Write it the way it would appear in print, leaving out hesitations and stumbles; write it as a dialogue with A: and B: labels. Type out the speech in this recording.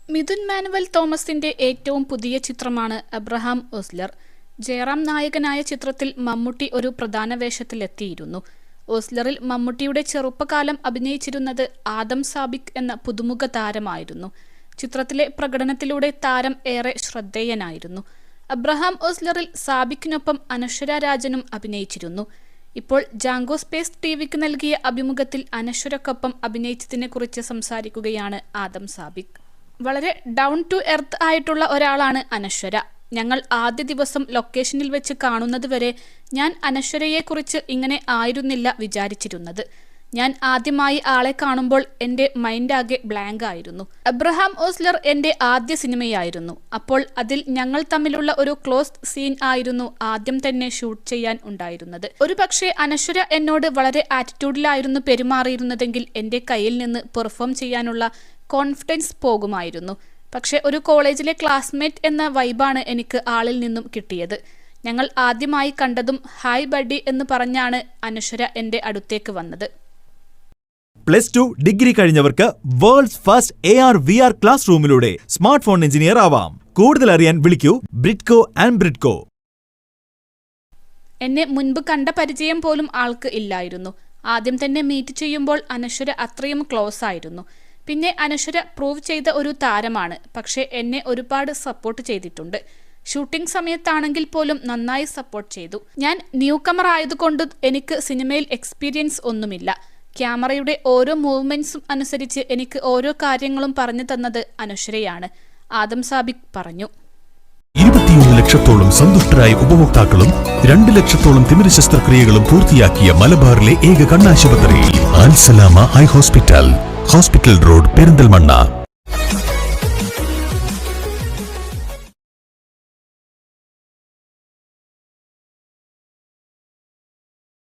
A: Mithun manual തോമസിന്റെ ഏറ്റവും പുതിയ ചിത്രമാണ് അബ്രഹാം ഓസ്ലർ. ജയറാം നായകനായ ചിത്രത്തിൽ മമ്മൂട്ടി ഒരു പ്രധാന വേഷത്തിലെത്തിയിരുന്നു. ഓസ്ലറിൽ മമ്മൂട്ടിയുടെ ചെറുപ്പകാലം അഭിനയിച്ചിരുന്നത് ആദം സാബിക് എന്ന പുതുമുഖ താരമായിരുന്നു. ചിത്രത്തിലെ പ്രകടനത്തിലൂടെ താരം ഏറെ ശ്രദ്ധേയനായിരുന്നു. അബ്രഹാം ഓസ്ലറിൽ സാബിക്കിനൊപ്പം അനശ്വര രാജനും അഭിനയിച്ചിരുന്നു. ഇപ്പോൾ ജാങ്കോ സ്പേസ് ടിവിക്ക് നൽകിയ അഭിമുഖത്തിൽ അനശ്വരക്കൊപ്പം അഭിനയിച്ചതിനെക്കുറിച്ച് സംസാരിക്കുകയാണ് ആദം സാബിക്. വളരെ ഡൗൺ ടു എർത്ത് ആയിട്ടുള്ള ഒരാളാണ് അനശ്വര. ഞങ്ങൾ ആദ്യ ദിവസം ലൊക്കേഷനിൽ വെച്ച് കാണുന്നത് വരെ ഞാൻ അനശ്വരയെക്കുറിച്ച് ഇങ്ങനെ ആയിരുന്നില്ല വിചാരിച്ചിരുന്നത്. ഞാൻ ആദ്യമായി ആളെ കാണുമ്പോൾ എൻ്റെ മൈൻഡാകെ ബ്ലാങ്ക് ആയിരുന്നു. അബ്രഹാം ഓസ്ലർ എൻ്റെ ആദ്യ സിനിമയായിരുന്നു. അപ്പോൾ അതിൽ ഞങ്ങൾ തമ്മിലുള്ള ഒരു ക്ലോസ് സീൻ ആയിരുന്നു ആദ്യം തന്നെ ഷൂട്ട് ചെയ്യാൻ ഉണ്ടായിരുന്നത്. ഒരു പക്ഷേ അനശ്വര എന്നോട് വളരെ ആറ്റിറ്റ്യൂഡിലായിരുന്നു പെരുമാറിയിരുന്നതെങ്കിൽ എൻ്റെ കയ്യിൽ നിന്ന് പെർഫോം ചെയ്യാനുള്ള കോൺഫിഡൻസ് പോകുമായിരുന്നു. പക്ഷെ ഒരു കോളേജിലെ ക്ലാസ്മേറ്റ് എന്ന വൈബാണ് എനിക്ക് ആളിൽ നിന്നും കിട്ടിയത്. ഞങ്ങൾ ആദ്യമായി കണ്ടതും ഹായ് ബഡി എന്ന് പറഞ്ഞാണ് അനശ്വര എൻ്റെ അടുത്തേക്ക് വന്നത്.
B: +2 ഡിഗ്രി കഴിഞ്ഞവർക്ക് വേൾഡ്സ് ഫസ്റ്റ് AR/VR ക്ലാസ് റൂമിലൂടെ സ്മാർട്ട് ഫോൺ എഞ്ചിനീയർ ആവാം. കൂടുതൽ അറിയാൻ വിളിക്കൂ ബ്രിഡ്കോ ആൻഡ് ബ്രിഡ്കോ.
A: എന്നെ മുൻപ് കണ്ട പരിചയം പോലും ആൾക്ക് ഇല്ലായിരുന്നു. ആദ്യം തന്നെ മീറ്റ് ചെയ്യുമ്പോൾ അനശ്വര അത്രയും ക്ലോസ് ആയിരുന്നു. പിന്നെ അനശ്വര പ്രൂവ് ചെയ്ത ഒരു താരമാണ്. പക്ഷേ എന്നെ ഒരുപാട് സപ്പോർട്ട് ചെയ്തിട്ടുണ്ട്. ഷൂട്ടിംഗ് സമയത്താണെങ്കിൽ പോലും നന്നായി സപ്പോർട്ട് ചെയ്തു. ഞാൻ ന്യൂ കമർ ആയതുകൊണ്ട് എനിക്ക് സിനിമയിൽ എക്സ്പീരിയൻസ് ഒന്നുമില്ല. ക്യാമറയുടെ ഓരോ മൂവ്മെന്റ്സും അനുസരിച്ച് എനിക്ക് ഓരോ കാര്യങ്ങളും പറഞ്ഞു തന്നത് അനശ്വരയാണ്, ആദം സാബിക് പറഞ്ഞു.
C: 21 ലക്ഷത്തോളം സന്തുഷ്ടരായ ഉപഭോക്താക്കളും 2 ലക്ഷത്തോളം തിമിര ശസ്ത്രക്രിയകളും പൂർത്തിയാക്കിയ മലബാറിലെ ഏക കണ്ണാശുപത്രി Al Salama eye hospital, hospital road, Perinthalmanna.